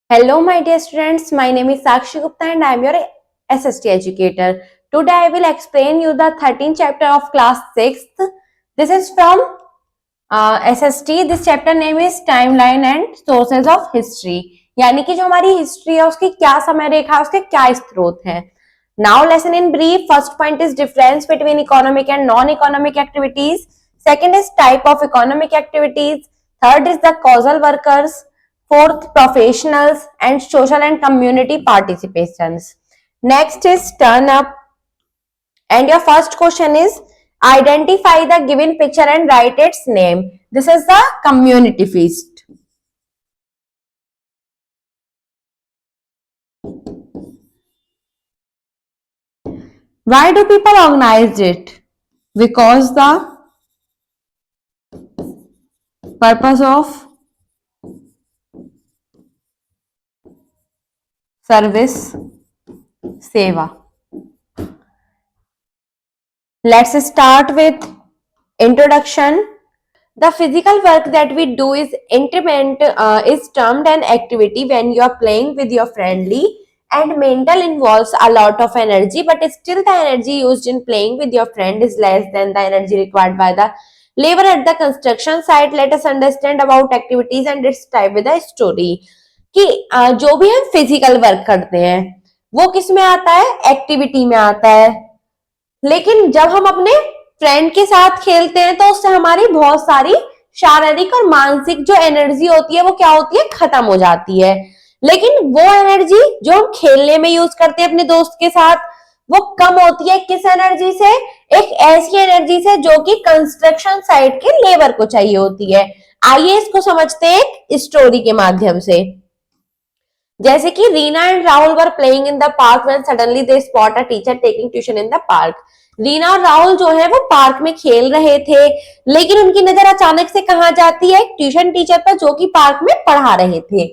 Hello, my dear students. My name is Sakshi Gupta and I am your SST educator. Today, I will explain you the 13th chapter of class 6th. This is from SST. This chapter name is Timeline and Sources of History. यानी कि जो हमारी history है उसकी क्या समय रेखा है, उसके क्या स्रोत हैं. Now, lesson in brief. First point is difference between economic and non-economic activities. Second is type of economic activities. Third is the causal workers. Fourth, professionals and social and community participations. Next is turn up. And your first question is identify the given picture and write its name. This is the community feast. Why do people organize it? Because the purpose of service seva. Let's start with introduction. The physical work that we do is termed an activity when you are playing with your friendly, and mental involves a lot of energy, but still the energy used in playing with your friend is less than the energy required by the labor at the construction site. Let us understand about activities and its type with a story. कि जो भी हम physical work करते हैं वो किस में आता है? एक्टिविटी में आता है. लेकिन जब हम अपने फ्रेंड के साथ खेलते हैं तो उससे हमारी बहुत सारी शारीरिक और मानसिक जो एनर्जी होती है वो क्या होती है? खत्म हो जाती है. लेकिन वो एनर्जी जो हम खेलने में यूज करते हैं अपने दोस्त के साथ वो कम होती है. किस एनर्जी से? एक ऐसी एनर्जी से जो कि कंस्ट्रक्शन साइट के लेबर को चाहिए होती है. आइए इसको समझते हैं एक स्टोरी के माध्यम से. जैसे कि Reena and Rahul were playing in the park when suddenly they spot a teacher taking tuition in the park. Reena और राहुल जो है वो पार्क में खेल रहे थे, लेकिन उनकी नजर अचानक से कहां जाती है? ट्यूशन टीचर पर जो कि पार्क में पढ़ा रहे थे.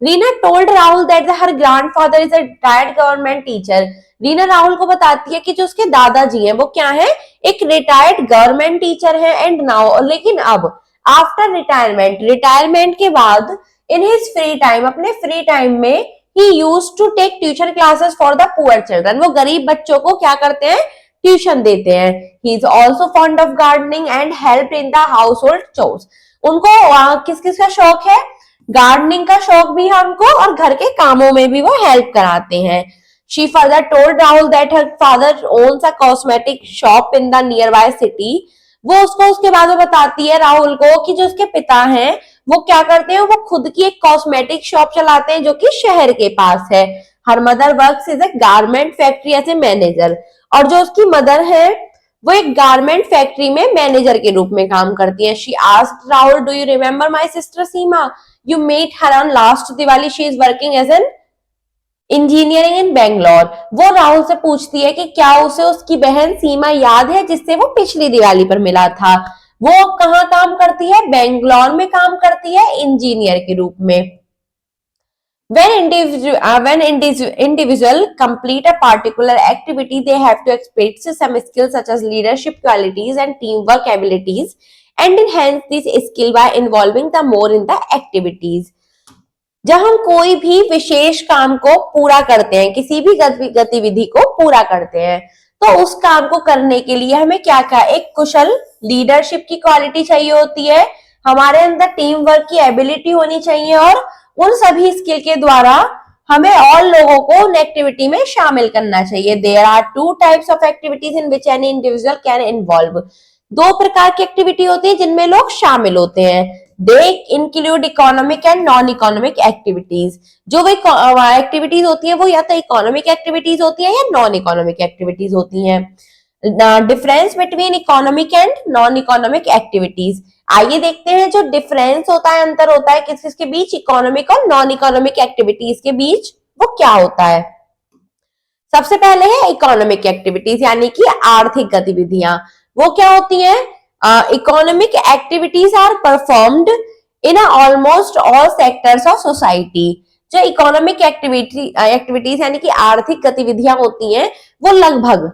Reena told Rahul that her grandfather is a retired government teacher. Reena Rahul को बताती है कि जो उसके दादाजी हैं वो क्या है? एक रिटायर्ड गवर्नमेंट टीचर है. एंड नाउ, लेकिन अब आफ्टर रिटायरमेंट के बाद इन हिज फ्री टाइम, अपने फ्री टाइम में ही used to take tuition classes for the poor children. वो गरीब बच्चों को क्या करते हैं? ट्यूशन देते हैं. He is also fond of gardening and help in the house hold chores. उनको किस किस का शौक है? गार्डनिंग का शौक भी है उनको और घर के कामों में भी वो हेल्प कराते हैं. She further told Rahul that her father owns a cosmetic shop in the nearby city. वो उसको उसके बाद में बताती है राहुल को कि जो उसके पिता हैं वो क्या करते हैं? वो खुद की एक कॉस्मेटिक शॉप चलाते हैं जो कि शहर के पास है. Her mother works is a garment factory as a manager. और जो उसकी मदर है वो एक गारमेंट फैक्ट्री में मैनेजर के रूप में काम करती है. She asked Rahul, do you remember my sister Seema? You met her on last Diwali. She is working as an engineering in Bangalore. वो राहुल से पूछती है कि क्या उसे उसकी बहन सीमा याद है जिससे वो पिछली दिवाली पर मिला था. वो कहाँ काम करती है? बेंगलोर में काम करती है इंजीनियर के रूप में. When individual complete a particular activity, they have to expect some skills such as leadership qualities and teamwork abilities, and enhance this skill by involving them more in the activities. जब हम कोई भी विशेष काम को पूरा करते हैं, किसी भी गतिविधि को पूरा करते हैं, तो उस काम को करने के लिए हमें क्या क्या? एक कुशल लीडरशिप की क्वालिटी चाहिए होती है, हमारे अंदर टीम वर्क की एबिलिटी होनी चाहिए, और उन सभी स्किल के द्वारा हमें और लोगों को उन एक्टिविटी में शामिल करना चाहिए. There are two types of activities in which any individual can involve. दो प्रकार की एक्टिविटी होती है जिनमें लोग शामिल होते हैं. They include economic and non economic activities. जो वो एक्टिविटीज होती है वो या तो इकोनॉमिक एक्टिविटीज होती है या नॉन इकोनॉमिक एक्टिविटीज होती हैं. Difference between economic and non economic activities. आइए देखते हैं जो डिफरेंस होता है, अंतर होता है किस किसके बीच? इकोनॉमिक और नॉन इकोनॉमिक एक्टिविटीज के बीच वो क्या होता है. सबसे पहले है इकोनॉमिक एक्टिविटीज यानी कि आर्थिक गतिविधियां. वो क्या होती है? Economic activities are performed in almost all sectors of society. जो इकोनॉमिक एक्टिविटीज यानी कि आर्थिक गतिविधियां होती हैं वो लगभग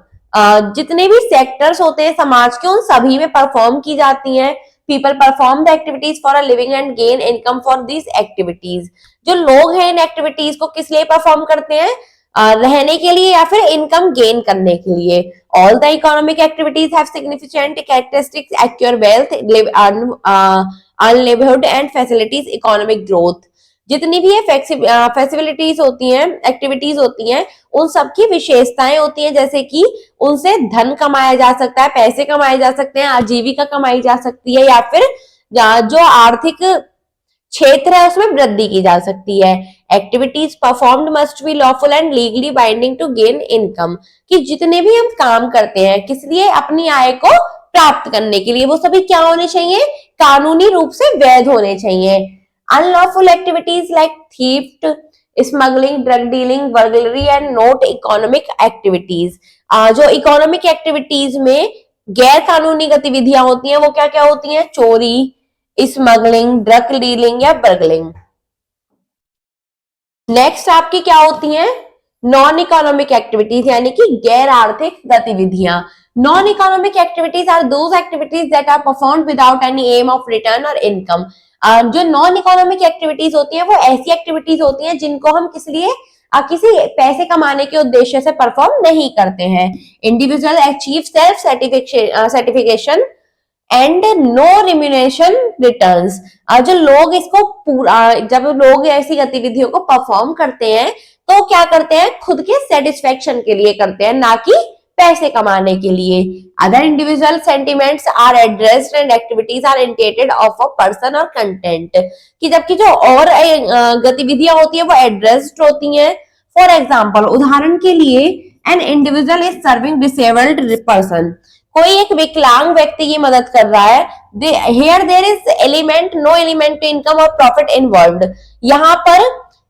जितने भी सेक्टर्स होते हैं समाज के उन सभी में परफॉर्म की जाती हैं. People perform the activities for a living and gain income for these activities. जो लोग हैं इन एक्टिविटीज को किस लिए परफॉर्म करते हैं, रहने के लिए या फिर इनकम गेन करने के लिए। All the economic activities have significant characteristics acquire wealth, live earn livelihood and facilities economic growth. जितनी भी ये फैसिलिटीज होती हैं, एक्टिविटीज होती हैं, उन सबकी विशेषताएं होती हैं, जैसे कि उनसे धन कमाया जा सकता है, पैसे कमाए जा सकते हैं, आजीविका कमाई जा सकती है, या फिर जो आर्थिक क्षेत्र है उसमें वृद्धि की जा सकती है। Activities performed must be lawful and legally binding to gain income, कि जितने भी हम काम करते हैं किस लिए, अपनी आय को प्राप्त करने के लिए, वो सभी क्या होने चाहिए, कानूनी रूप से वैध होने चाहिए। Unlawful activities like theft, smuggling, drug dealing, burglary and not economic activities. जो इकोनॉमिक एक्टिविटीज में गैर कानूनी गतिविधियां होती हैं वो क्या क्या होती हैं, चोरी, स्मगलिंग, ड्रग डीलिंग या बर्गलिंग। नेक्स्ट आपकी क्या होती हैं, नॉन इकोनॉमिक एक्टिविटीज, यानी कि गैर आर्थिक गतिविधियां। Non economic activities are those activities that are performed without any aim of return और इनकम। जो नॉन इकोनॉमिक एक्टिविटीज होती हैं वो ऐसी एक्टिविटीज होती हैं जिनको हम किस लिए, किसी पैसे कमाने के उद्देश्य से परफॉर्म नहीं करते हैं। Individual achieve self certification and no remuneration returns. जो लोग इसको पूरा, जब लोग ऐसी गतिविधियों को परफॉर्म करते हैं तो क्या करते हैं, खुद के सेटिस्फेक्शन के लिए करते हैं, ना कि पैसे कमाने के लिए। Other individual sentiments are addressed and activities are indicated of a person और कंटेंट, कि जबकि जो और गतिविधियां होती है वो एड्रेस्ड होती हैं। फॉर एग्जाम्पल, उदाहरण के लिए, an individual is serving disabled person, कोई एक विकलांग व्यक्ति की मदद कर रहा है। Here there is element, no element to income और प्रॉफिट इन्वॉल्व्ड, यहाँ पर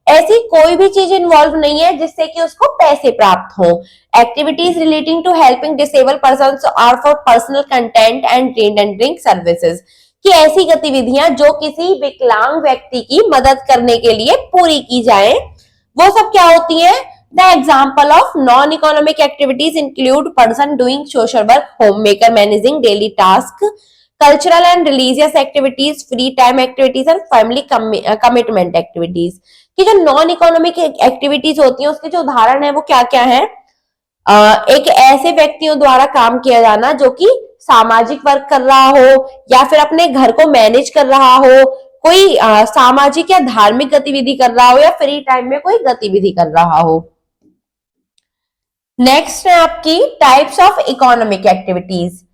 ऐसी कोई भी चीज इन्वॉल्व नहीं है जिससे कि उसको पैसे प्राप्त हो। Activities relating to helping disable persons are for personal content and rendering services, कि ऐसी गतिविधियां जो किसी विकलांग व्यक्ति की मदद करने के लिए पूरी की जाए, वो सब क्या होती है। The example of non-economic activities include person doing social work, homemaker managing daily tasks, cultural and religious activities, free time activities and family commitment activities। कि जो नॉन इकोनॉमिक एक्टिविटीज होती हैं उसके जो उदाहरण है वो क्या क्या है। एक ऐसे व्यक्तियों द्वारा काम किया जाना जो कि सामाजिक वर्क कर रहा हो, या फिर अपने घर को मैनेज कर रहा हो, कोई सामाजिक या धार्मिक गतिविधि कर रहा हो, या फ्री टाइम में कोई गतिविधि कर रहा हो। नेक्स्ट है आपकी टाइप्स ऑफ इकोनॉमिक एक्टिविटीज,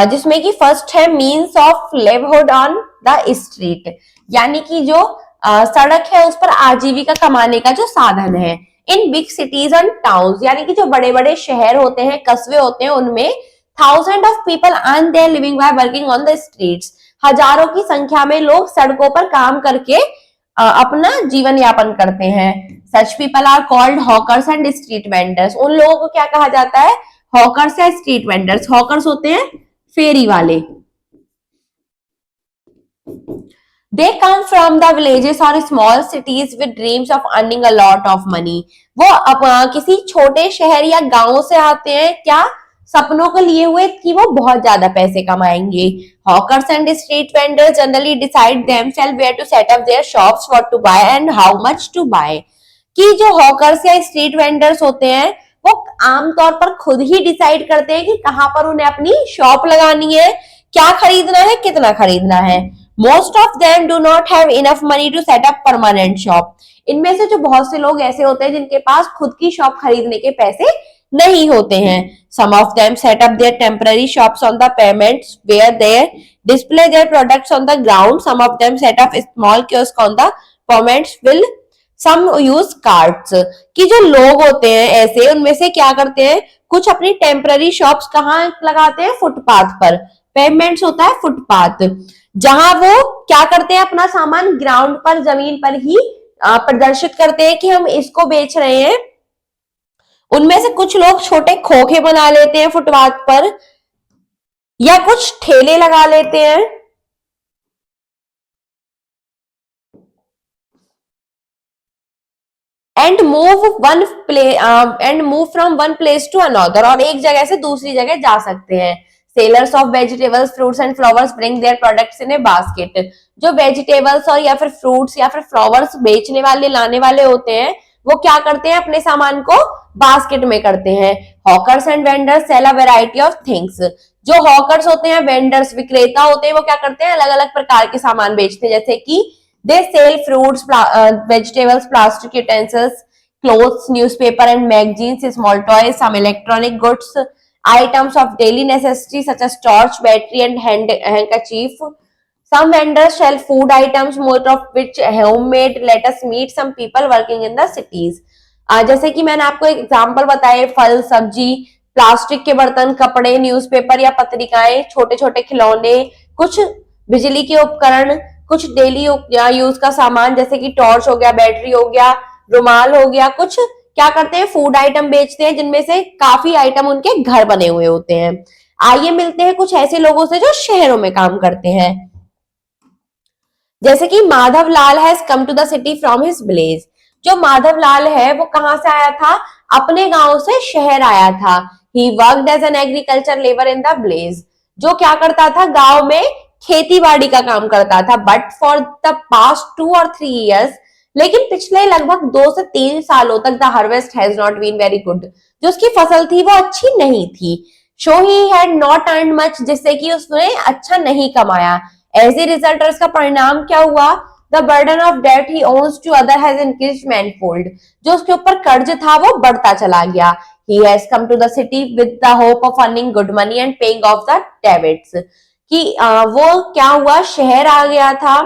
जिसमें कि फर्स्ट है means of livelihood on the street, यानी कि जो सड़क है उस पर आजीविका कमाने का जो साधन है। In big cities and towns, यानी कि जो बड़े बड़े शहर होते हैं, कस्बे होते हैं, उनमें thousand of people earn their living by working on the streets, हजारों की संख्या में लोग सड़कों पर काम करके अपना जीवन यापन करते हैं। Such people are called hawkers and street vendors, उन लोगों को क्या कहा जाता है, हॉकर्स या स्ट्रीट वेंडर्स। हॉकर्स होते हैं फेरी वाले। दे कम फ्रॉम द विलेजेस और small cities with dreams of earning a lot of money, वो किसी छोटे शहर या गांव से आते हैं, क्या, सपनों को लिए हुए कि वो बहुत ज्यादा पैसे कमाएंगे। Hawkers and street vendors generally decide themselves where to set up their shops, what to buy and how much to buy, कि जो हॉकर्स या स्ट्रीट वेंडर्स होते हैं वो आमतौर पर खुद ही डिसाइड करते हैं कि कहां पर उन्हें अपनी शॉप लगानी है, क्या खरीदना है, कितना खरीदना है। Most of them do not have enough money to set up permanent shop, इनमें से जो बहुत से लोग ऐसे होते हैं जिनके पास खुद की शॉप खरीदने के पैसे नहीं होते हैं। Some of them set up their temporary shops on the pavements where they display their products on the ground. Some of them set up small kiosks on the pavements will some use carts, कि जो लोग होते हैं ऐसे, उनमें से क्या करते हैं, कुछ अपनी टेम्पररी शॉप्स कहाँ लगाते हैं, फुटपाथ पर। पेवमेंट्स होता है फुटपाथ, जहां वो क्या करते हैं, अपना सामान ग्राउंड पर, जमीन पर ही प्रदर्शित करते हैं कि हम इसको बेच रहे हैं। उनमें से कुछ लोग छोटे खोखे बना लेते हैं फुटपाथ पर, या कुछ ठेले लगा लेते हैं। And move from one place to another, और एक जगह से दूसरी जगह जा सकते हैं। Sellers of vegetables fruits and flowers bring their products in a basket. जो वेजिटेबल्स और या फिर फ्रूट्स या फिर फ्लावर्स बेचने वाले लाने वाले होते हैं वो क्या करते हैं, अपने सामान को बास्केट में करते हैं। Hawkers and vendors sell a variety of things. जो हॉकर्स होते हैं, वेंडर्स विक्रेता होते हैं, वो क्या करते हैं, अलग अलग प्रकार के सामान बेचते हैं, जैसे कि they sell fruits, vegetables, plastic utensils, clothes, newspaper and magazines, small toys, some electronic goods, items of daily necessity such as torch, battery and handkerchief. Some vendors sell food items, most of which homemade. Let us meet some people working in the cities. जैसे कि मैंने आपको एक example बताए, फल, सब्जी, plastic के बर्तन, कपड़े, न्यूज़पेपर या पत्रिकाएं, छोटे छोटे खिलौने, कुछ बिजली के उपकरण, कुछ डेली यूज का सामान जैसे कि टॉर्च हो गया, बैटरी हो गया, रुमाल हो गया, कुछ क्या करते हैं, फूड आइटम बेचते हैं जिनमें से काफी आइटम उनके घर बने हुए होते हैं। आइए मिलते हैं कुछ ऐसे लोगों से जो शहरों में काम करते हैं। जैसे कि Madhav Lal has come to the city from his village. जो माधव लाल है वो कहां से आया था, अपने गांव से शहर आया था। He worked as an agriculture labour in the village. जो क्या करता था, गांव में खेती बाड़ी का काम करता था। बट फॉर द पास्ट 2 और 3 years, लेकिन पिछले लगभग 2 से 3 सालों तक the harvest has not been very good. जो उसकी फसल थी वो अच्छी नहीं थी। So he had not earn much, जिससे कि उसने अच्छा नहीं कमाया। एज ए रिजल्ट, इसका परिणाम क्या हुआ, the burden of debt he owes to other has increased manifold. जो उसके ऊपर कर्ज था वो बढ़ता चला गया। He has come to the city with the hope of earning good money and paying off the debts। कि वो क्या हुआ, शहर आ गया था,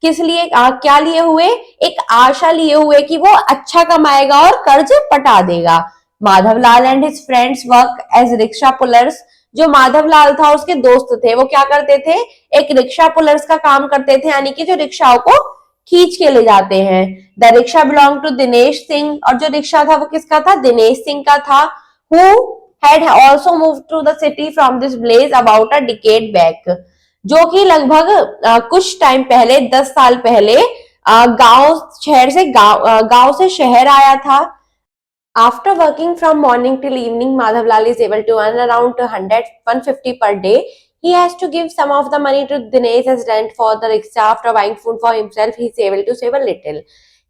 किस लिए, क्या लिए हुए, एक आशा लिए हुए कि वो अच्छा कमाएगा और कर्ज पटा देगा। Madhavlal and his friends work as rickshaw pullers. जो माधवलाल था उसके दोस्त थे, वो क्या करते थे, एक रिक्शा पुलर्स का काम करते थे, यानी कि जो रिक्शाओं को खींच के ले जाते हैं। The rickshaw belong to Dinesh Singh. और जो रिक्शा था वो किसका था, दिनेश सिंह का था। Who had also moved to the city from this village about a decade back. जो कि लगभग कुछ टाइम पहले, 10 साल पहले गांव से शहर आया था। After working from morning till evening, Madhavlal is able to earn around 100-150 per day. He has to give some of the money to Dinesh as rent for the rickshaw. After buying food for himself, he is able to save a little.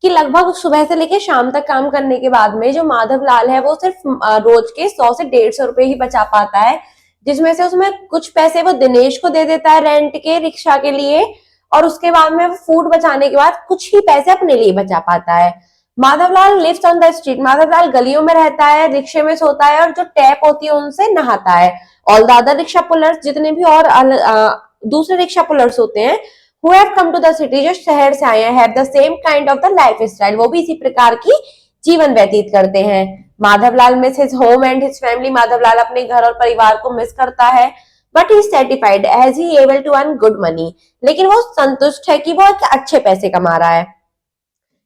कि लगभग सुबह से लेकर शाम तक काम करने के बाद में जो माधवलाल है वो सिर्फ रोज के 100 से 150 रुपए ही बचा पाता है, जिसमें से उसमें कुछ पैसे वो दिनेश को दे देता है रेंट के, रिक्शा के लिए, और उसके बाद में फूड बचाने के बाद कुछ ही पैसे अपने लिए बचा पाता है। Madhavlal lives on the street. Madhavlal गलियों में रहता है, रिक्शे में सोता है और जो टैप होती है उनसे नहाता है। All the other rickshaw pullers, जितने भी और दूसरे रिक्शा पुलर्स होते हैं, who have come to the city, जो शहर से आए हैं, have the same kind of the life style, वो भी इसी प्रकार की जीवन व्यतीत करते हैं। Madhavlal miss his home and his family. Madhavlal अपने घर और परिवार को मिस करता है। But he satisfied as he able to earn good money. लेकिन वो संतुष्ट है कि वो अच्छे पैसे कमा रहा है।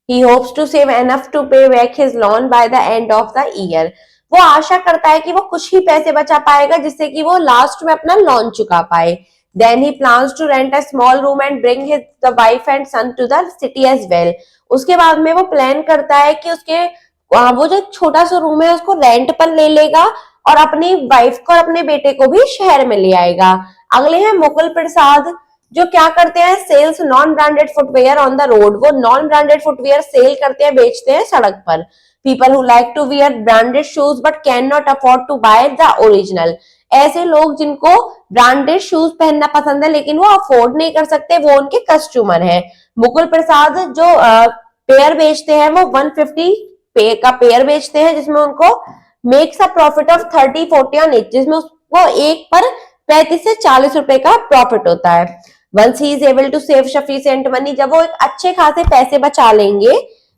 He hopes to save enough to pay back his loan by the end of the year। वो आशा करता है कि वो कुछ ही पैसे बचा पाएगा जिससे कि वो लास्ट में अपना लोन चुका पाए। Then he plans to rent a small room and bring the wife and son to the city as well। उसके बाद में वो प्लान करता है कि उसके वो जो छोटा सा रूम है उसको रेंट पर ले लेगा और अपनी वाइफ को और अपने बेटे को भी शहर में ले आएगा। अगले हैं मुकुल प्रसाद, जो क्या करते हैं, sells non branded footwear on the road. वो नॉन ब्रांडेड फुटवेयर सेल करते हैं, बेचते हैं सड़क पर। People who like to wear branded shoes but can not afford to buy the original. ऐसे लोग जिनको ब्रांडेड शूज पहनना पसंद है लेकिन वो अफोर्ड नहीं कर सकते, वो उनके कस्टमर हैं। मुकुल प्रसाद जो पेयर बेचते हैं वो 150 पे का पेयर बेचते हैं, जिसमें उनको makes a profit of 30-40 on each, जिसमें उसको एक पर 35 से 40 रुपए का प्रॉफिट होता है। Once he is able to save sufficient money, जब वो एक अच्छे खासे पैसे बचा लेंगे,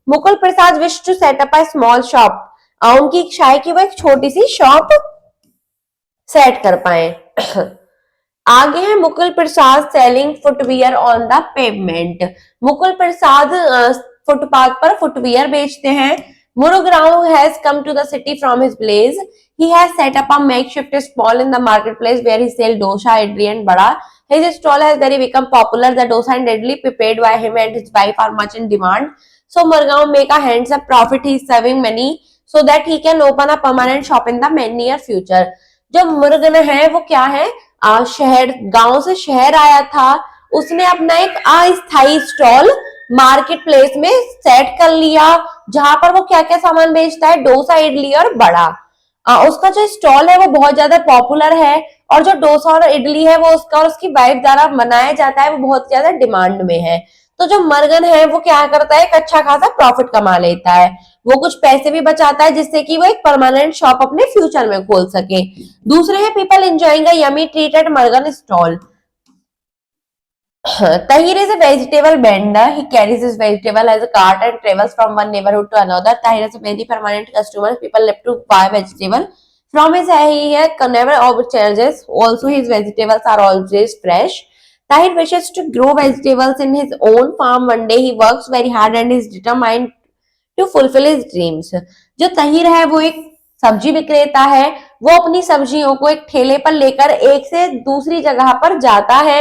मुकुल प्रसाद wish to set up a small shop। उनकी इच्छा है कि वो एक छोटी सी शॉप सेट कर पाए। आगे है Mukul Prasad selling footwear on the pavement. Mukul Prasad footpath पर फुटवियर बेचते हैं। Murugaon has come to the city from his place. He has set up a makeshift stall in the marketplace where he sells dosa, idli and bada। His stall has very become popular. The dosa and idli prepared by him and his wife are much in demand. So Murugaon make a handsome profit. He is saving money so that he can open a permanent shop in the near future। जो मुर्गन है वो क्या है, शहर गांव से शहर आया था, उसने अपना एक अस्थायी स्टॉल मार्केट प्लेस में सेट कर लिया, जहां पर वो क्या क्या सामान बेचता है, डोसा, इडली और बड़ा। उसका जो स्टॉल है वो बहुत ज्यादा पॉपुलर है, और जो डोसा और इडली है वो उसका और उसकी वाइफ द्वारा बनाया जाता है, वो बहुत ज्यादा डिमांड में है। तो जो मर्गन है वो क्या करता है, एक अच्छा खासा प्रॉफिट कमा लेता है, वो कुछ पैसे भी बचाता है जिससे कि वो एक परमानेंट शॉप अपने फ्यूचर में खोल सके। दूसरे है people enjoying a yummy treat at Morgan stall. Tahir is a vegetable vendor. He carries his vegetable as a cart and travels from one neighborhood to another. Tahir has many permanent customers. People love to buy vegetable from his. He has never overcharges. Also, his vegetables are always fresh. Tahir wishes to grow vegetables in his own farm. One day, he works very hard and is determined to fulfill his dreams. जो तहीर है वो एक सब्जी विक्रेता है, वो अपनी सब्जियों को एक ठेले पर लेकर एक से दूसरी जगह पर जाता है।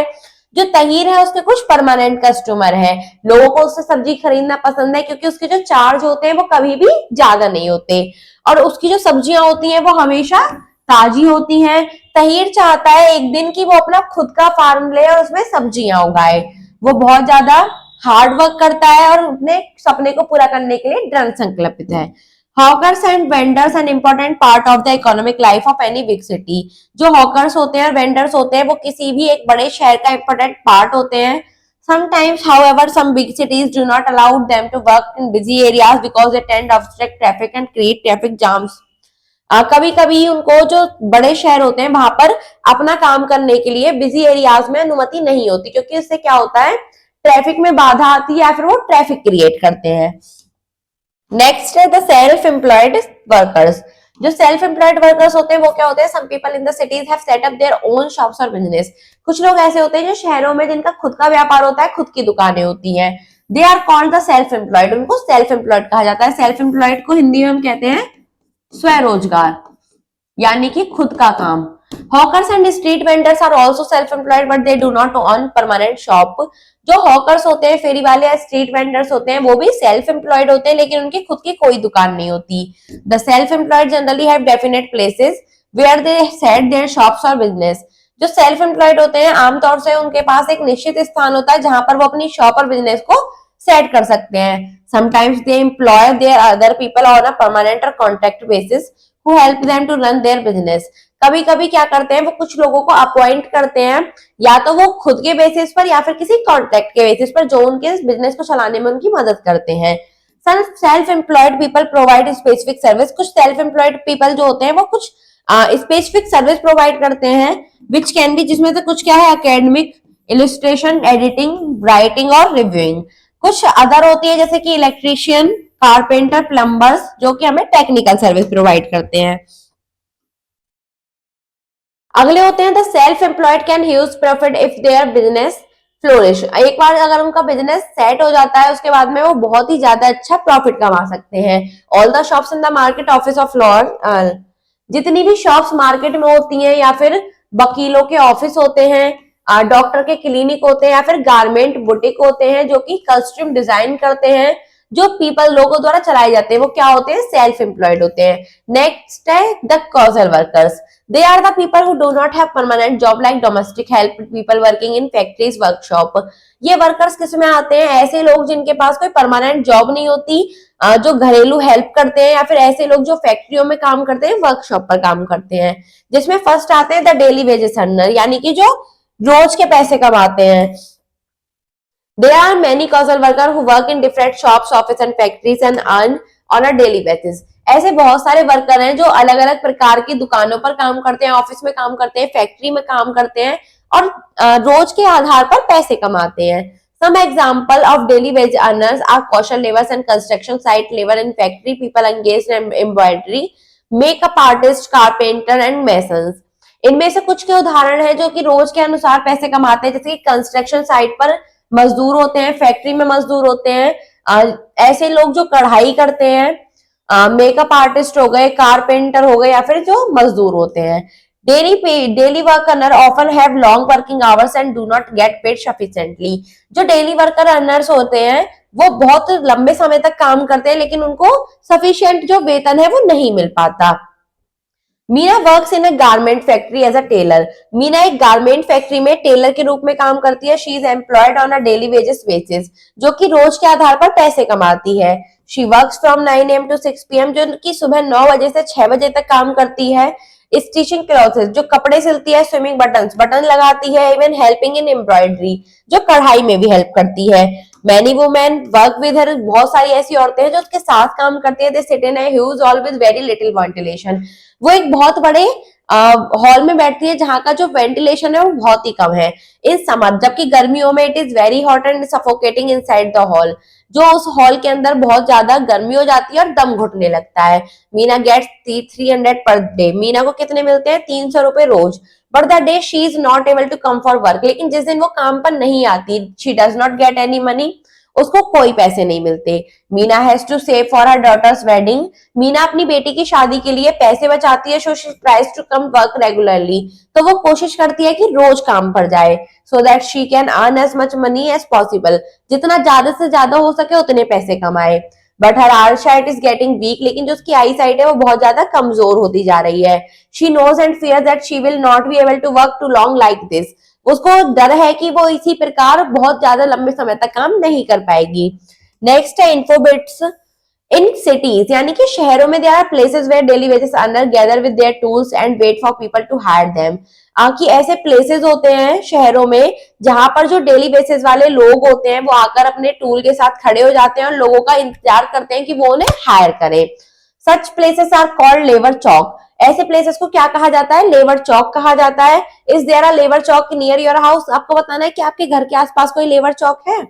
जो तहीर है उसके कुछ परमानेंट कस्टमर है, लोगों को उससे सब्जी खरीदना पसंद है क्योंकि उसके जो चार्ज होते हैं वो कभी भी ज्यादा नहीं होते, और उसकी जो सब्जियां होती हैं वो हमेशा ताजी होती हैं। तहीर चाहता है एक दिन की वो अपना खुद का फार्म ले और उसमें सब्जियां उगाए। वो बहुत ज्यादा हार्ड वर्क करता है और अपने सपने को पूरा करने के लिए दृढ़ संकल्पित है। Hawkers and vendors an important part of the economic life of any big city. जो हॉकर्स होते हैं और वेंडर्स होते हैं वो किसी भी एक बड़े शहर का इम्पोर्टेंट पार्ट होते हैं। Sometimes, however, some big cities do not allow them to work in busy areas because they tend to obstruct traffic and create traffic jams. कभी कभी उनको जो बड़े शहर होते हैं वहां पर अपना काम करने के लिए बिजी एरियाज में अनुमति नहीं होती, क्योंकि इससे क्या होता है, ट्रैफिक में बाधा आती है या फिर वो ट्रैफिक क्रिएट करते हैं। नेक्स्ट है द सेल्फ एम्प्लॉयड वर्कर्स। जो सेल्फ एम्प्लॉयड वर्कर्स होते हैं वो क्या होते हैं, some people in the cities have set up their own shops और बिजनेस। कुछ लोग ऐसे होते हैं जो शहरों में जिनका खुद का व्यापार होता है, खुद की दुकानें होती हैं। They are called the self employed, उनको सेल्फ एम्प्लॉयड कहा जाता है। सेल्फ एम्प्लॉयड को हिंदी में हम कहते हैं स्वरोजगार, यानी कि खुद का काम। Hawkers and street vendors are also self employed but they do not own permanent shop. जो हॉकर्स होते हैं, फेरी वाले या स्ट्रीट वेंडर्स होते हैं, वो भी सेल्फ एम्प्लॉयड होते हैं लेकिन उनकी खुद की कोई दुकान नहीं होती। The self employed generally have definite places where they set their shops और बिजनेस। जो सेल्फ एम्प्लॉयड होते हैं आमतौर से उनके पास एक निश्चित स्थान होता है जहां पर वो अपनी शॉप और बिजनेस को सेट कर सकते हैं। Sometimes they employ their other people on a permanent और contract basis who help them to run their business। कभी कभी क्या करते हैं, वो कुछ लोगों को अपॉइंट करते हैं, या तो वो खुद के बेसिस पर या फिर किसी कॉन्ट्रैक्ट के बेसिस पर, जो उनके बिजनेस को चलाने में उनकी मदद करते हैं। Self employed people provide specific service. कुछ सेल्फ एम्प्लॉयड पीपल जो होते हैं वो कुछ स्पेसिफिक सर्विस प्रोवाइड करते हैं, विच कैन बी, जिसमें से कुछ क्या है, एकेडमिक, इलस्ट्रेशन, एडिटिंग, राइटिंग और रिव्यूइंग। कुछ अदर होती है जैसे कि इलेक्ट्रीशियन, कारपेंटर, प्लम्बर्स, जो कि हमें टेक्निकल सर्विस प्रोवाइड करते हैं। अगले होते हैं the self employed can huge profit if their business flourish. एक बार अगर उनका बिजनेस सेट हो जाता है उसके बाद में वो बहुत ही ज्यादा अच्छा प्रॉफिट कमा सकते हैं। All the shops in the market office of law, जितनी भी शॉप्स मार्केट में होती हैं, या फिर वकीलों के ऑफिस होते हैं, डॉक्टर के क्लिनिक होते हैं, या फिर गारमेंट बुटीक होते हैं जो कि कस्टम डिजाइन करते हैं, जो पीपल लोगों द्वारा चलाए जाते हैं, वो क्या होते हैं, सेल्फ एम्प्लॉयड होते हैं। नेक्स्ट है the casual workers. They are the people who do not have permanent job like domestic help people working in factories, workshop. ये वर्कर्स किस में आते हैं, ऐसे लोग जिनके पास कोई परमानेंट जॉब नहीं होती, जो घरेलू हेल्प करते हैं, या फिर ऐसे लोग जो फैक्ट्रियों में काम करते हैं, वर्कशॉप पर काम करते हैं। जिसमें फर्स्ट आते हैं द डेली वेजेस अर्नर, यानी कि जो रोज के पैसे कमाते हैं। There are many casual workers who work in different shops, office and factories and earn on a daily basis। ऐसे बहुत सारे वर्कर हैं जो अलग अलग प्रकार की दुकानों पर काम करते हैं, ऑफिस में काम करते हैं, फैक्ट्री में काम करते हैं, और रोज के आधार पर पैसे कमाते हैं। Some example of daily wage earners are casual laborers and construction site labor in factory, people engaged in embroidery, makeup artists, carpenter and masons। इनमें से कुछ के उदाहरण हैं जो कि रोज के अनुसार पैसे कमाते हैं, जैसे कि कंस्ट्रक्शन साइट पर मजदूर होते हैं, फैक्ट्री में मजदूर होते हैं, ऐसे लोग जो कढ़ाई करते हैं, मेकअप आर्टिस्ट हो गए, कारपेंटर हो गए, या फिर जो मजदूर होते हैं। Daily work earner often have long working hours and do not get paid sufficiently. जो डेली वर्कर अर्नर्स होते हैं वो बहुत लंबे समय तक काम करते हैं लेकिन उनको सफिशिएंट जो वेतन है वो नहीं मिल पाता। Meena works in a garment factory as a tailor. Meena एक गारमेंट फैक्ट्री में टेलर के रूप में काम करती है। She is employed on a daily wages basis, जो कि रोज के आधार पर पैसे कमाती है। She works from 9 AM to 6 PM, जो कि सुबह 9 बजे से 6 बजे तक काम करती है। स्टिचिंग क्लॉथ्स, जो कपड़े सिलती है। स्विमिंग बटन्स, बटन लगाती है। इवन हेल्पिंग इन एम्ब्रॉयडरी, जो कढ़ाई में भी हेल्प करती है। Many women work with her, बहुत सारी ऐसी औरतें हैं जो उसके साथ काम करती है। They sit in a huge hall with very little ventilation, वो एक बहुत बड़े हॉल में बैठती है जहां का जो वेंटिलेशन है वो बहुत ही कम है। इन समर, जबकि गर्मियों में it is very hot and suffocating inside the hall, जो उस हॉल के अंदर बहुत ज्यादा गर्मी हो जाती है और दम घुटने लगता है। Meena gets 300 per day, Meena को कितने मिलते हैं? 300 रुपए रोज। But the day she is not able to come for work, लेकिन जिस दिन वो काम पर नहीं आती, she does not get any money, उसको कोई पैसे नहीं मिलते। Meena has to save for her daughter's wedding, Meena अपनी बेटी की शादी के लिए पैसे बचाती है। So she tries to come work regularly, तो वो कोशिश करती है कि रोज काम पर जाए। So that she can earn as much money as possible, जितना ज्यादा से ज्यादा हो सके उतने पैसे कमाए। But her eyesight is getting weak, लेकिन जो उसकी आई साइट है वो बहुत ज्यादा कमजोर होती जा रही है। She knows and fear that she will not be able to work too long like this, उसको डर है कि वो इसी प्रकार बहुत ज्यादा लंबे समय तक काम नहीं कर पाएगी। नेक्स्ट है इन्फोबिट्स। इन सिटीज, यानी कि शहरों में there are places where daily wages earner gather with their tools and wait for people to hire them. कि ऐसे प्लेसेस होते हैं शहरों में जहां पर जो डेली बेसिस वाले लोग होते हैं वो आकर अपने टूल के साथ खड़े हो जाते हैं और लोगों का इंतजार करते हैं कि वो उन्हें हायर करें। Such places are called labour chowk, ऐसे प्लेसेस को क्या कहा जाता है? लेबर चौक कहा जाता है। Is there a labour chowk near your house, आपको बताना है कि आपके घर के आसपास कोई लेबर चौक है।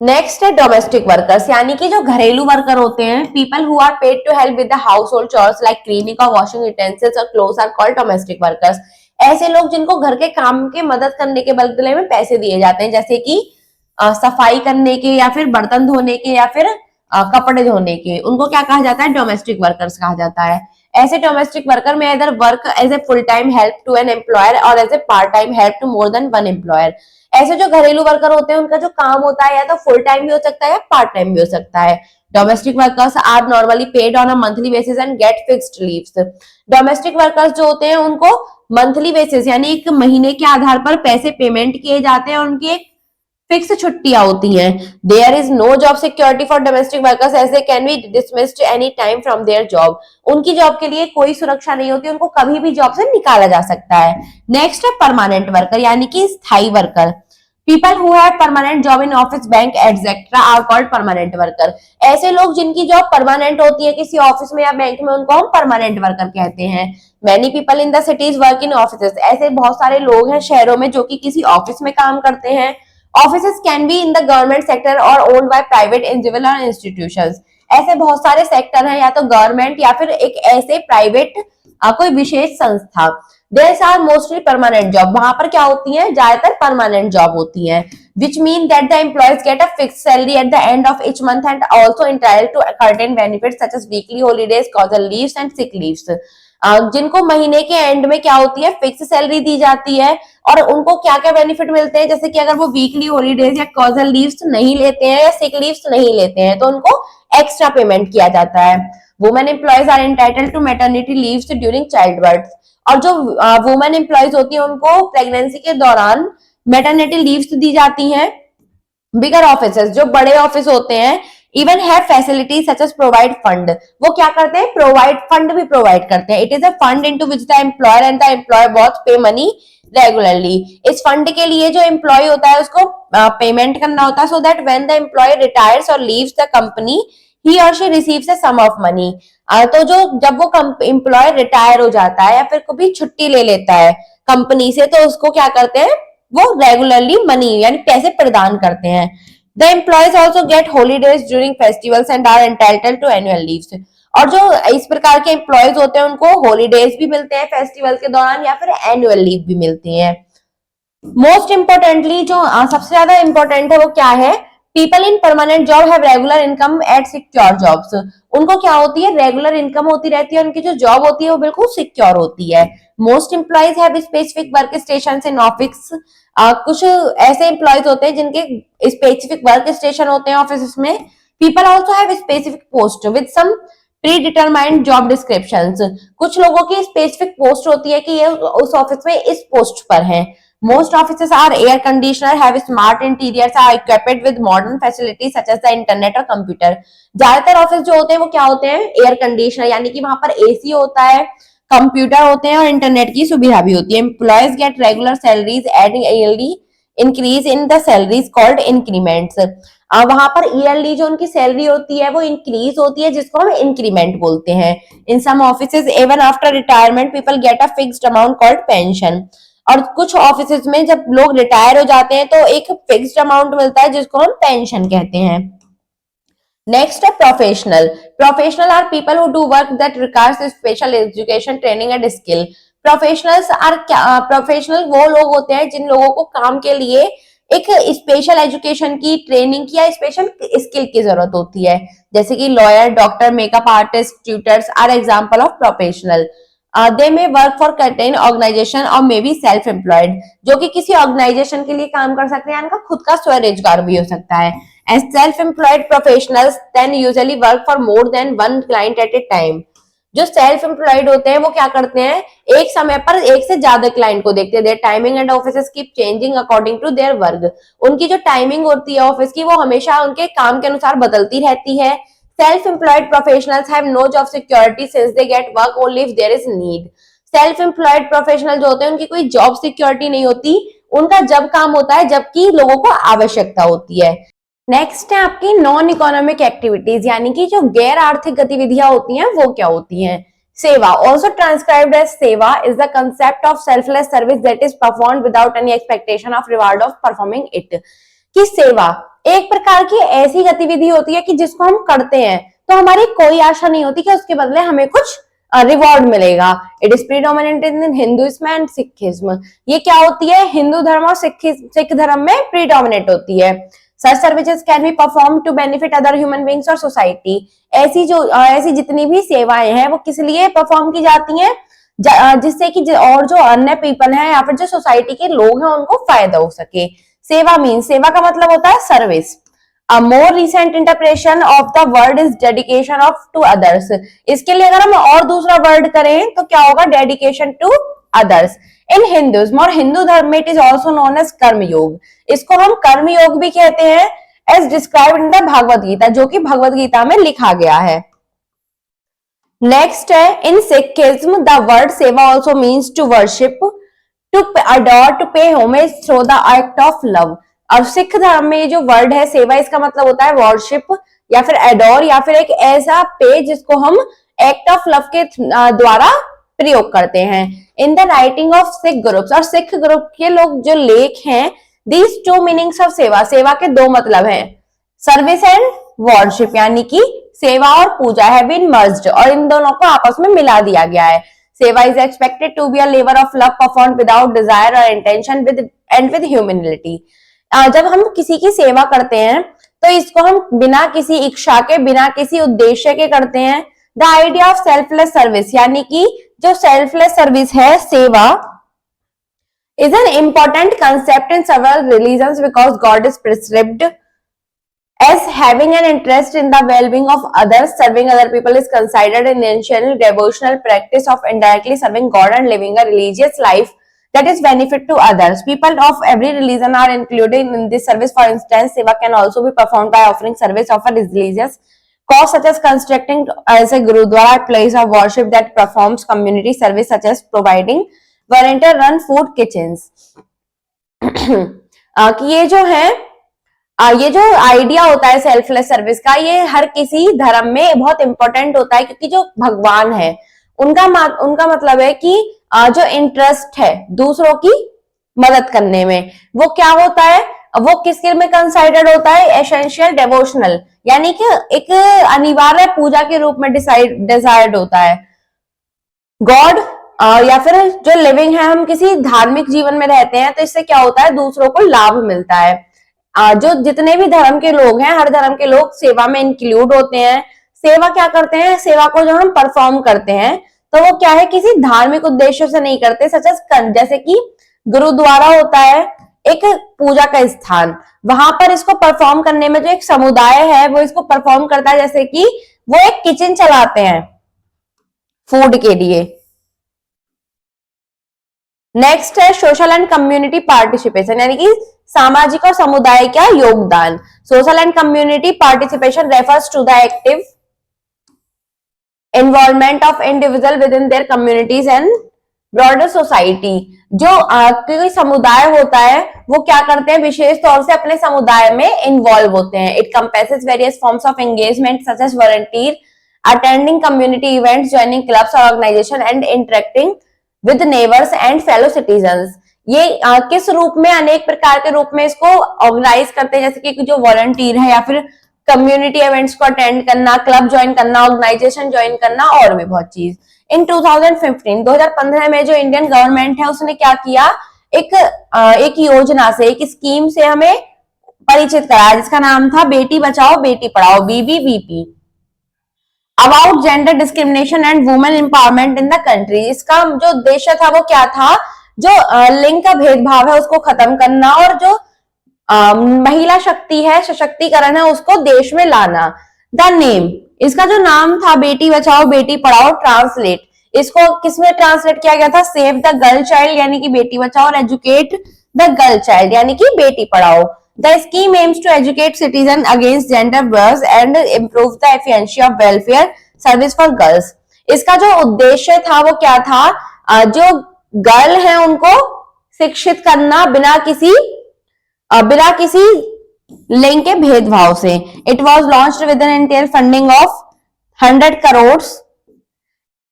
नेक्स्ट है डोमेस्टिक वर्कर्स, यानी कि जो घरेलू वर्कर होते हैं। People who are paid to help with the household chores like cleaning और वॉशिंग यूटेंसिल्स और clothes are called domestic workers. ऐसे लोग जिनको घर के काम के मदद करने के बदले में पैसे दिए जाते हैं, जैसे कि सफाई करने के या फिर बर्तन धोने के या फिर कपड़े धोने के, उनको क्या कहा जाता है? डोमेस्टिक वर्कर्स कहा जाता है। ऐसे डोमेस्टिक वर्कर में इधर work as a full time help to an employer और as a part time help to more than one employer. ऐसे जो घरेलू वर्कर होते हैं उनका जो काम होता है या तो फुल टाइम भी हो सकता है या पार्ट टाइम भी हो सकता है। Domestic workers are normally paid on a monthly basis and get fixed leaves. Domestic workers जो होते हैं उनको मंथली बेसिस यानी एक महीने के आधार पर पैसे पेमेंट किए जाते हैं और उनकी एक फिक्स छुट्टियां होती हैं। There is no job security for domestic workers as they can be dismissed any time from their job, उनकी जॉब के लिए कोई सुरक्षा नहीं होती, उनको कभी भी जॉब से निकाला जा सकता है। नेक्स्ट है परमानेंट वर्कर, यानी कि स्थायी worker. People who have permanent job in office bank etcetera are called permanent worker. ऐसे लोग जिनकी जॉब परमानेंट होती है किसी ऑफिस में या बैंक में, उनको हम परमानेंट वर्कर कहते हैं। Many people in the cities work in office, ऐसे बहुत सारे लोग हैं शहरों में जो कि किसी ऑफिस में काम करते हैं। Offices can be in the government sector और ओन्ड बाय प्राइवेट इंडिविजुअल और इंस्टीट्यूशंस। ऐसे बहुत सारे सेक्टर हैं, या तो गवर्नमेंट या फिर एक ऐसे प्राइवेट कोई विशेष संस्था। There are mostly permanent job, वहां पर क्या होती है? ज्यादातर परमानेंट जॉब होती है। Which mean that the employees get a fix salary at the end of each month and also entitled to certain benefits such as weekly holidays, causal leaves and sick leaves। जिनको महीने के and में क्या होती है? Fix salary दी जाती है और उनको क्या क्या बेनिफिट मिलते हैं, जैसे कि अगर वो वीकली हॉलीडेज या कॉजल लीव्स नहीं लेते हैं या सिक लीव्स नहीं लेते हैं तो उनको एक्स्ट्रा पेमेंट किया जाता है। Women employees are entitled to maternity leaves during child birth, और जो वुमेन एम्प्लॉयज होती है उनको प्रेगनेंसी के दौरान मैटरनिटी लीव्स दी जाती हैं। बिगर ऑफिस, जो बड़े ऑफिस होते हैं, even have facility such as provident fund, वो क्या करते हैं? प्रोवाइड फंड भी प्रोवाइड करते हैं। It is a fund into which the employer and the employee both pay money regularly. इस फंड के लिए जो एम्प्लॉय होता है उसको पेमेंट करना होता है, so that when the employee retires और लीव्स द कंपनी ही और she receives a sum of money. तो जो जब वो एम्प्लॉय रिटायर हो जाता है या फिर कभी छुट्टी ले लेता है कंपनी से, तो उसको क्या करते हैं? वो रेगुलरली मनी यानी पैसे प्रदान करते हैं। The employees also get holidays during festivals and are entitled to annual leaves, और जो इस प्रकार के एम्प्लॉयज होते हैं उनको हॉलीडेज भी मिलते हैं फेस्टिवल के दौरान या फिर एनुअल लीव भी मिलती है। मोस्ट इंपोर्टेंटली जो सबसे ज्यादा इंपॉर्टेंट है वो क्या है? People in permanent job have regular income eight secure jobs, उनको क्या होती है? रेगुलर इनकम होती रहती है, उनकी जो जॉब होती है वो बिल्कुल सिक्योर होती है। Most employees have specific work station in office, कुछ ऐसे एम्प्लॉयज होते हैं जिनके स्पेसिफिक वर्क स्टेशन होते हैं ऑफिस में। People also have specific post with some predetermined job descriptions, कुछ लोगों की स्पेसिफिक पोस्ट होती है कि ये उस ऑफिस में इस पोस्ट पर है। Most offices are air conditioner, have smart interiors, are equipped with modern facilities such as the internet और कंप्यूटर। ज्यादातर ऑफिस जो होते हैं वो क्या होते हैं, एयर कंडीशनर, यानी कि वहां पर एसी होता है, कंप्यूटर होते हैं और इंटरनेट की सुविधा भी होती है। Employees get regular salaries adding yearly increase in the salaries called increments. वहां पर ईयरली जो उनकी सैलरी होती है वो इंक्रीज होती है, जिसको हम इंक्रीमेंट बोलते हैं। In some offices even after retirement people get a fixed amount called pension. और कुछ ऑफिसेज में जब लोग रिटायर हो जाते हैं तो एक फिक्स्ड अमाउंट मिलता है जिसको हम पेंशन कहते हैं। नेक्स्ट है professional. Professional are people who do work that requires special education, training and skill. Professionals are professional वो लोग होते हैं जिन लोगों को काम के लिए एक स्पेशल एजुकेशन की, ट्रेनिंग की या स्पेशल स्किल की जरूरत होती है, जैसे कि lawyer, doctor, makeup artist, tutors are example of professional. They may work for certain organisation और मे बी सेल्फ एम्प्लॉयड, जो कि किसी ऑर्गेनाइजेशन के लिए काम कर सकते हैं, उनका खुद का स्वरोजगार भी हो सकता है। As self employed professionals then usually work for more than one client at a time. जो सेल्फ एम्प्लॉयड होते हैं वो क्या करते हैं, एक समय पर एक से ज्यादा क्लाइंट को देखते हैं। Their timing and offices keep changing according to their work. उनकी जो टाइमिंग होती है ऑफिस की वो हमेशा उनके काम के अनुसार बदलती रहती है। Self employed professionals have no job security since they get work only if there is need. Self employed professional जो होते हैं उनकी कोई जॉब सिक्योरिटी नहीं होती, उनका जब काम होता है जबकि लोगों को आवश्यकता होती है। नेक्स्ट है आपकी नॉन इकोनॉमिक एक्टिविटीज, यानी कि जो गैर आर्थिक गतिविधियां होती हैं वो क्या होती हैं। सेवा, ऑल्सो ट्रांसक्राइब्ड एज सेवा, is the concept of selfless service that is performed without any expectation of reward of performing it. कि सेवा एक प्रकार की ऐसी गतिविधि होती है कि जिसको हम करते हैं तो हमारी कोई आशा नहीं होती कि उसके बदले हमें कुछ रिवॉर्ड मिलेगा। It is predominant in Hinduism and Sikhism. ये क्या होती है, हिंदू धर्म और सिख धर्म में प्रीडोमिनेट होती है। Such services can be performed to benefit other human beings और society। ऐसी जितनी भी सेवाएं हैं वो किस लिए परफॉर्म की जाती हैं, जिससे कि और जो अन्य पीपल हैं या फिर जो सोसाइटी के लोग हैं उनको फायदा हो सके। सेवा मीन्स, सेवा का मतलब होता है service. A more recent interpretation of the word is dedication of to others। इसके लिए अगर हम और दूसरा वर्ड करें तो क्या होगा, dedication to others. In Hinduism और हिंदू धर्म में it is also known as karma yoga. इसको हम कर्म योग भी कहते हैं, as described in the Bhagavad Gita, जो कि भगवत गीता में लिखा गया है। नेक्स्ट है in Sikhism the word seva also means to worship, to adore, to pay homage through the act of love. और सिख धर्म में ये जो वर्ड है सेवा, इसका मतलब होता है वर्शिप या फिर एडोर या फिर एक ऐसा पे जिसको हम एक्ट ऑफ लव के द्वारा प्रयोग करते हैं। In the writing of Sikh groups, और सिख ग्रुप के लोग जो लेख हैं, दीज टू मीनिंग्स ऑफ सेवा, सेवा के दो मतलब हैं, सर्विस एंड वर्शिप, यानी कि सेवा और पूजा है बीन मर्ज्ड, और इन दोनों को आपस में मिला दिया गया है। Seva is expected to be a labour of love perform without desire और intention with and with humility. जब हम किसी की सेवा करते हैं तो इसको हम बिना किसी इच्छा के, बिना किसी उद्देश्य के करते हैं। The idea of selfless service, यानी कि जो सेल्फलेस सर्विस है सेवा, is an important concept in several religions because God is prescribed as having an interest in the well-being of others. Serving other people is considered an ancient devotional practice of indirectly serving God and living a religious life that is benefit to others. People of every religion are included in this service. For instance, seva can also be performed by offering service of a religious cause, such as constructing as a gurudwara, place of worship that performs community service, such as providing volunteer run food kitchens। कि ये जो है ये जो idea होता है selfless service का, ये हर किसी धर्म में बहुत इंपॉर्टेंट होता है, क्योंकि जो भगवान है उनका मतलब है कि जो इंटरेस्ट है दूसरों की मदद करने में, वो क्या होता है, वो किसके में कंसाइडर्ड होता है, एसेंशियल डेवोशनल, यानी कि एक अनिवार्य पूजा के रूप में डिसाइड होता है। गॉड या फिर जो लिविंग है, हम किसी धार्मिक जीवन में रहते हैं तो इससे क्या होता है, दूसरों को लाभ मिलता है। जो जितने भी धर्म के लोग हैं, हर धर्म के लोग सेवा में इंक्लूड होते हैं। सेवा क्या करते हैं, सेवा को जो हम परफॉर्म करते हैं तो वो क्या है, किसी धार्मिक उद्देश्य से नहीं करते, सच एज जैसे कि गुरुद्वारा होता है एक पूजा का स्थान, वहां पर इसको परफॉर्म करने में जो एक समुदाय है वो इसको परफॉर्म करता है, जैसे कि वो एक किचन चलाते हैं फूड के लिए। नेक्स्ट है सोशल एंड कम्युनिटी पार्टिसिपेशन, यानी कि सामाजिक और समुदाय का योगदान। Social and community participation refers to the active involvement of individual within their communities and broader society. जो कोई समुदाय होता है वो क्या करते हैं, विशेष तौर से अपने समुदाय में इन्वॉल्व होते हैं। It compresses various forms of engagement such as volunteer, attending community events, joining clubs और organisation and interacting with neighbours and fellow citizens. ये किस रूप में, अनेक प्रकार के रूप में इसको ऑर्गेनाइज करते हैं, जैसे कि जो वॉलंटियर है या फिर कम्युनिटी इवेंट्स को अटेंड करना, क्लब ज्वाइन करना, ऑर्गेनाइजेशन ज्वाइन करना और भी बहुत चीज। इन 2015 में जो इंडियन गवर्नमेंट है उसने क्या किया, एक योजना से, एक स्कीम से हमें परिचित कराया जिसका नाम था Beti Bachao Beti Padhao, BBBP, about gender discrimination and women empowerment in the country. इसका जो उद्देश्य था वो क्या था, जो लिंग का भेदभाव है उसको खत्म करना और जो महिला शक्ति है, सशक्तिकरण है, उसको देश में लाना। द नेम, इसका जो नाम था बेटी बचाओ बेटी पढ़ाओ, ट्रांसलेट, इसको किसमें ट्रांसलेट किया गया था, सेव द गर्ल चाइल्ड यानी कि बेटी बचाओ और एजुकेट द गर्ल चाइल्ड यानी कि Beti Padhao. The scheme aims to educate citizen against gender violence and improve the efficiency of welfare service for girls. इसका जो उद्देश्य था वो क्या था, जो गर्ल है उनको शिक्षित करना बिना किसी लिंग के भेदभाव से। It was launched with an interior funding of 100 crore.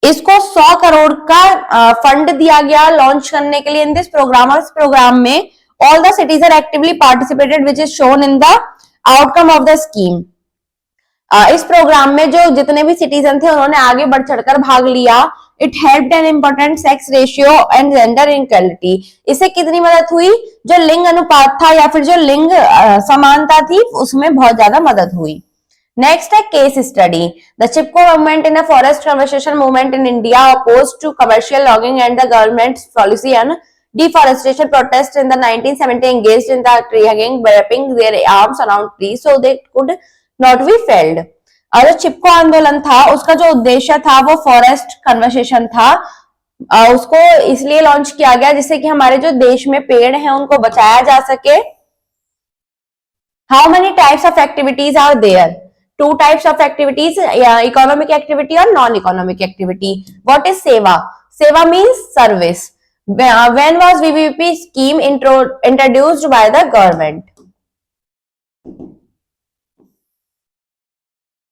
इसको 100 करोड़ का फंड दिया गया लॉन्च करने के लिए इन दिस प्रोग्राम। और इस प्रोग्राम में all the citizen actively participated which is shown in the outcome of the scheme. इस प्रोग्राम में जो जितने भी सिटीजन थे उन्होंने आगे बढ़ चढ़कर भाग लिया। It helped an important sex ratio and gender equality. इससे कितनी मदद हुई, जो लिंग अनुपात था या फिर जो लिंग समानता थी उसमें बहुत ज्यादा मदद हुई। नेक्स्ट है case study. The Chipko movement in the forest conversation movement in India opposed to commercial logging and the government policy on deforestation protest in the 1970 engaged in the tree hugging, wrapping their arms around trees so they could not be felled। और जो चिपको आंदोलन था उसका जो उद्देश्य था वो forest conversation था। उसको इसलिए लॉन्च किया गया जिससे कि हमारे जो देश में पेड़ हैं उनको बचाया जा सके। How many types of activities are there, 2 types of activities, economic activity और non economic activity. What is seva, seva means service. When was VVP scheme introduced by the government?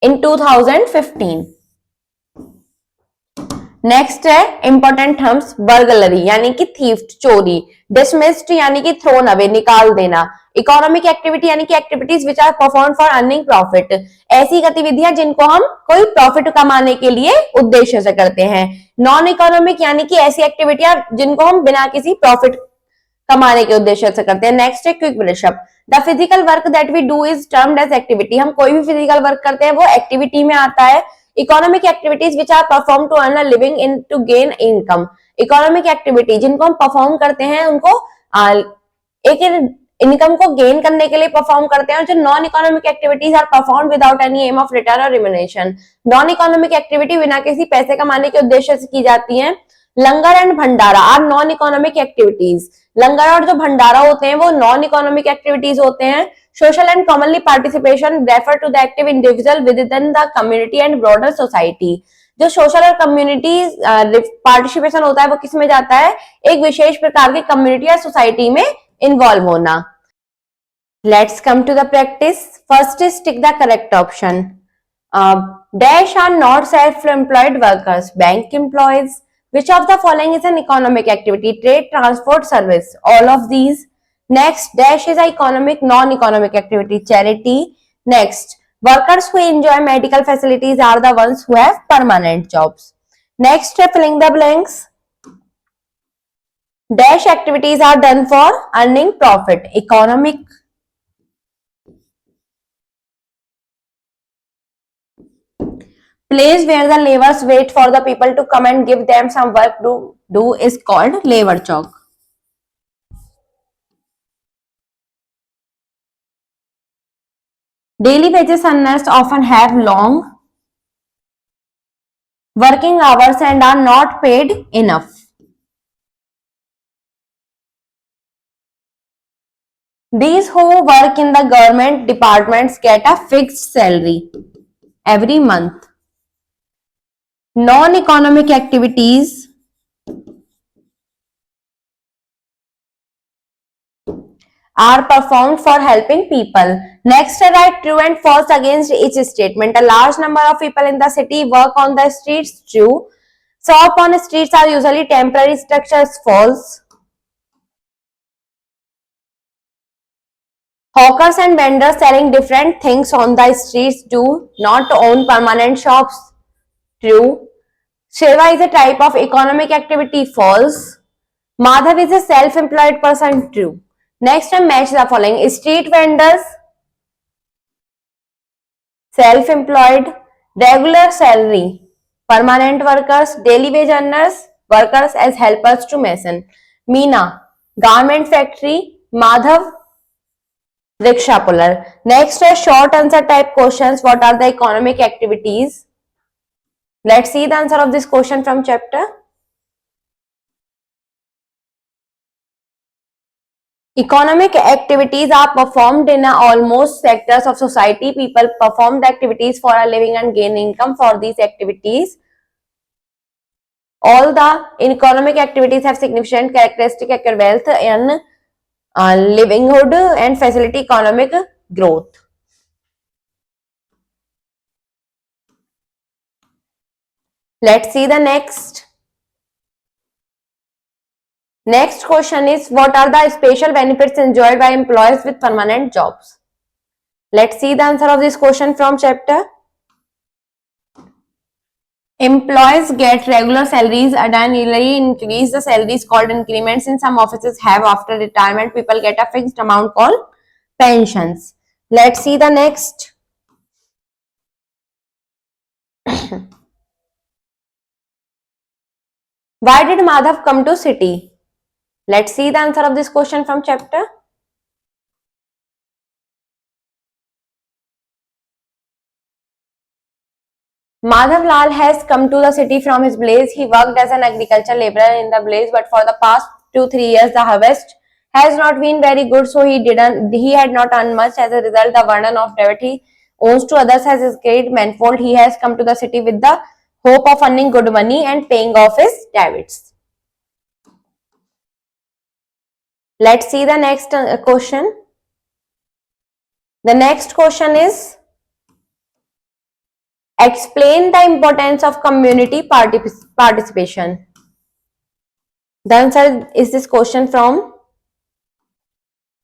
In 2015। Next है इंपॉर्टेंट टर्म्स, बर्गलरी यानी कि theft चोरी, dismissed यानी कि thrown away निकाल देना, economic activity यानी कि activities which are perform for earning profit, ऐसी गतिविधियां जिनको हम कोई प्रॉफिट कमाने के लिए उद्देश्य से करते हैं। नॉन इकोनॉमिक यानी कि ऐसी एक्टिविटियां जिनको हम बिना किसी प्रॉफिट कमाने के उद्देश्य से करते हैं। नेक्स्ट है quick brush up. The physical work that we do is termed as activity. हम कोई भी फिजिकल वर्क करते हैं वो एक्टिविटी में आता है। Economic activities which are perform to earn a living in to gain income. Economic activity जिनको हम परफॉर्म करते हैं उनको एक इनकम को गेन करने के लिए परफॉर्म करते हैं। और जो non economic activities are perform without any aim of return और रिम्यूनरेशन। नॉन इकोनॉमिक एक्टिविटी बिना किसी पैसे कमाने के उद्देश्य से की जाती है। Langar and bhandara are non economic activities. लंगर और जो भंडारा होते हैं वो नॉन इकोनॉमिक एक्टिविटीज होते हैं। Social and commonly participation refer to the active individual within the community and broader society. जो सोशल और कम्युनिटी पार्टिसिपेशन होता है वो किस में जाता है, एक विशेष प्रकार की कम्युनिटी या सोसाइटी में इन्वॉल्व होना। Let's come to the practice. First is tick the correct option. Dash are not self employed workers, bank employees. Which of the following is an economic activity? Trade, transport, service. All of these. Next, dash is a economic, non-economic activity. Charity. Next, workers who enjoy medical facilities are the ones who have permanent jobs. Next, filling the blanks. Dash activities are done for earning profit. Economic. Place where the laborers wait for the people to come and give them some work to do is called labor chowk. Daily wages earners often have long working hours and are not paid enough. These who work in the government departments get a fixed salary every month. Non-economic activities are performed for helping people. Next, write true and false against each statement. A large number of people in the city work on the streets. True. Shop on streets are usually temporary structures. False. Hawkers and vendors selling different things on the streets do not own permanent shops. True. Seva is a type of economic activity. False. Madhav is a self-employed person. True. Next, match the following. Street vendors, self-employed, regular salary, permanent workers, daily wage earners, workers as helpers to mason. Meena, garment factory. Madhav, rickshaw puller. Next, short answer type questions. What are the economic activities? Let's see the answer of this question from chapter. Economic activities are performed in almost sectors of society. People perform the activities for a living and gain income for these activities. All the economic activities have significant characteristic acquire wealth and livelihood and facilitate economic growth. Let's see the next. Next question is, what are the special benefits enjoyed by employees with permanent jobs? Let's see the answer of this question from chapter. Employees get regular salaries and annually increase. The salaries called increments in some offices have. After retirement, people get a fixed amount called pensions. Let's see the next. Why did Madhav come to city? Let's see the answer of this question from chapter. Madhav Lal has come to the city from his village. He worked as an agricultural laborer in the village, but for the past 2-3 years, the harvest has not been very good, so he had not earned much. As a result, the burden of debt he owes to others has increased manifold. He has come to the city with the hope of earning good money and paying off his debts. Let's see the next question. The next question is, explain the importance of community participation. The answer is this question from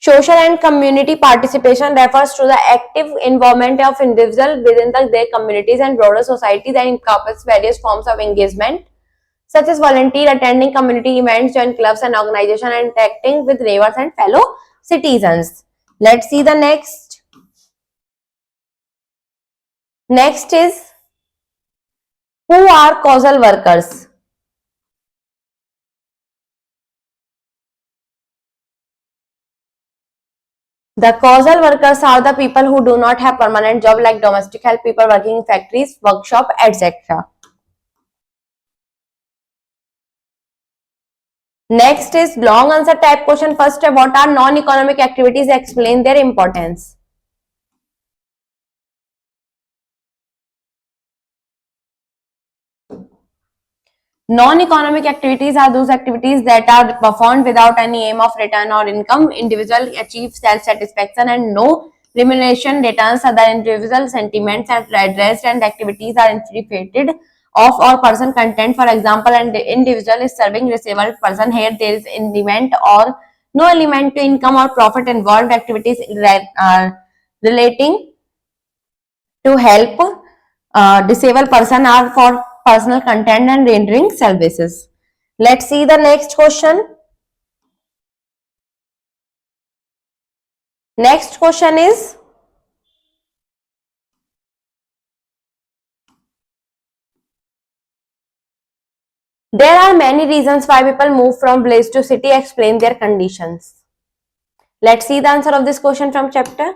social and community participation refers to the active involvement of individuals within their communities and broader society that encompasses various forms of engagement such as volunteer, attending community events, join clubs and organizations, and interacting with neighbors and fellow citizens. Let's see the next. Next is, who are causal workers? The causal workers are the people who do not have permanent job, like domestic help, people working in factories, workshop, etc. Next is long answer type question. First, what are non-economic activities? Explain their importance. Non-economic activities are those activities that are performed without any aim of return or income. Individual achieve self-satisfaction and no remuneration. Returns other individual sentiments and addressed, and activities are infiltrated of or person content. For example, an individual is serving disabled person. Here there is element or no element to income or profit involved. Activities relating to help disabled person are for personal content and rendering services. Let's see the next question. Next question is, there are many reasons why people move from village to city. Explain their conditions. Let's see the answer of this question from chapter.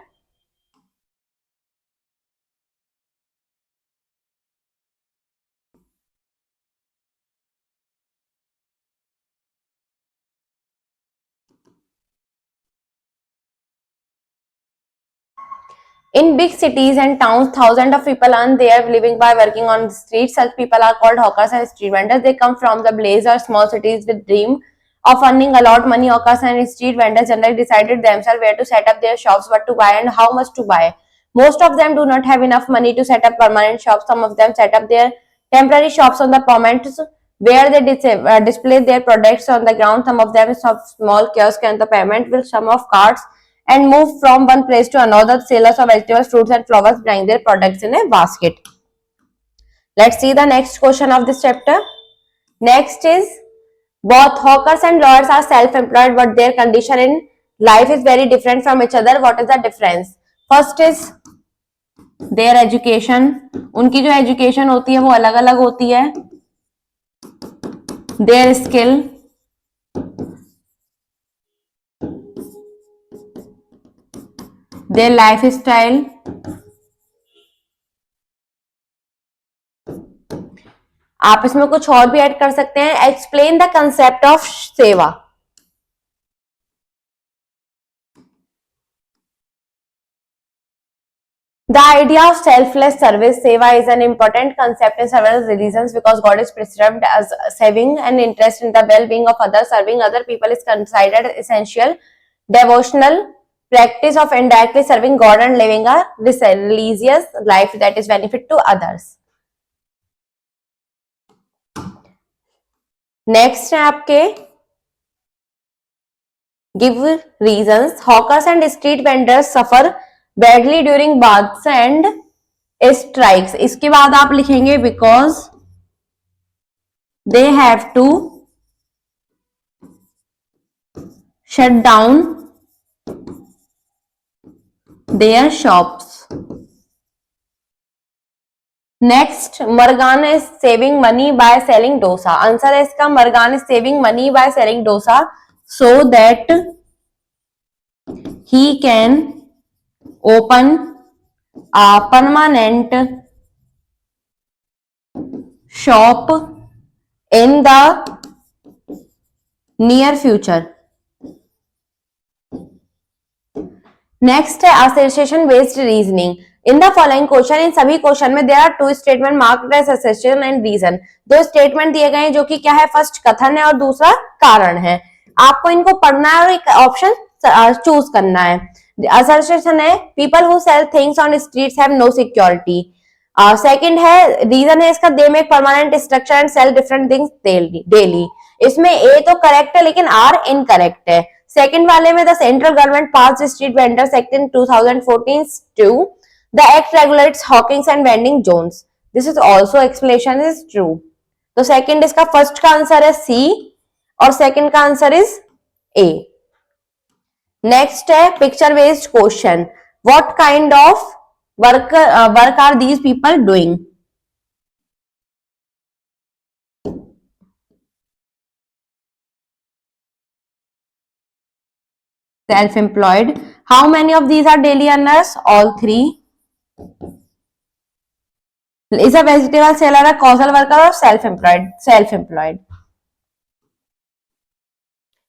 In big cities and towns, thousands of people earn their living by working on the streets. Such people are called hawkers and street vendors. They come from the blaze or small cities with dream of earning a lot of money. Hawkers and street vendors generally decided themselves where to set up their shops, what to buy and how much to buy. Most of them do not have enough money to set up permanent shops. Some of them set up their temporary shops on the pavements where they display their products on the ground. Some of them have small kiosks on the pavement with some of carts and move from one place to another. Sellers of vegetables, fruits and flowers bring their products in a basket. Let's see the next question of this chapter. Next is, both hawkers and lawyers are self-employed, but their condition in life is very different from each other. What is the difference? First is their education. उनकी जो education होती है वो अलग अलग होती है. Their skill, their lifestyle, आप इसमें कुछ और भी ऐड कर सकते हैं. एक्सप्लेन द कंसेप्ट ऑफ सेवा. The idea of selfless service, seva, is an important concept in several religions because God is prescribed as saving an interest in the well-being of others. Serving other people is considered essential devotional practice of indirectly serving God and living a religious life that is benefit to others. Next है आपके give reasons. Hawkers and street vendors suffer badly during baths and strikes. इसके बाद आप लिखेंगे because they have to shut down their shops. Next, Margan is saving money by selling dosa. Answer है इसका, Margan is saving money by selling dosa so that he can open a permanent shop in the near future. Next है association based reasoning. In the following question, इन सभी question में there are two statement marked as association and reason. दो statement दिए गए हैं जो कि क्या है, फर्स्ट कथन है और दूसरा कारण है. आपको इनको पढ़ना है और एक ऑप्शन चूज करना है. Association है people who sell things on streets have no security. Second है रीजन है इसका, they make permanent structure and sell different things daily. इसमें ए तो करेक्ट है लेकिन आर इनकरेक्ट है. सेकंड वाले में the central government pass street vendors act in 2014 to the act regulates hawkings and vending zones. This is also explanation is true. तो second इसका first का आंसर है सी और सेकंड का आंसर इज ए. नेक्स्ट है picture based question. What kind of work are these people doing? Self-employed. How many of these are daily earners? All three. Is a vegetable seller a causal worker or self-employed? Self-employed.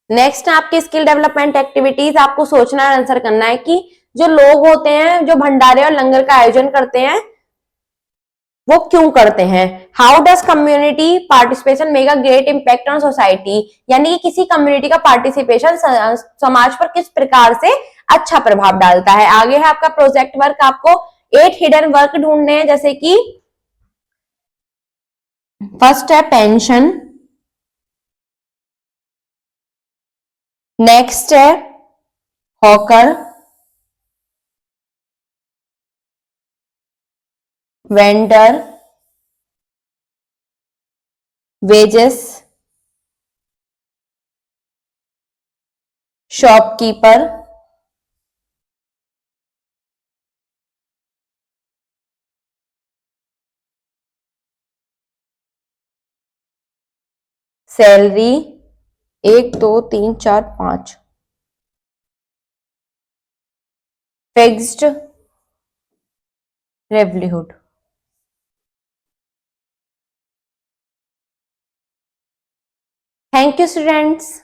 Next आपकी skill development activities. आपको सोचना है, answer करना है कि जो लोग होते हैं जो भंडारे और लंगर का आयोजन करते हैं वो क्यों करते हैं. How does community participation make a great impact on society. यानी कि किसी कम्युनिटी का पार्टिसिपेशन समाज पर किस प्रकार से अच्छा प्रभाव डालता है. आगे है आपका प्रोजेक्ट वर्क. आपको 8 हिडन वर्क ढूंढने हैं, जैसे कि फर्स्ट है पेंशन, नेक्स्ट है hawker, vendor, wages, shopkeeper, salary 1 2 3 4 5, fixed livelihood. Thank you, students.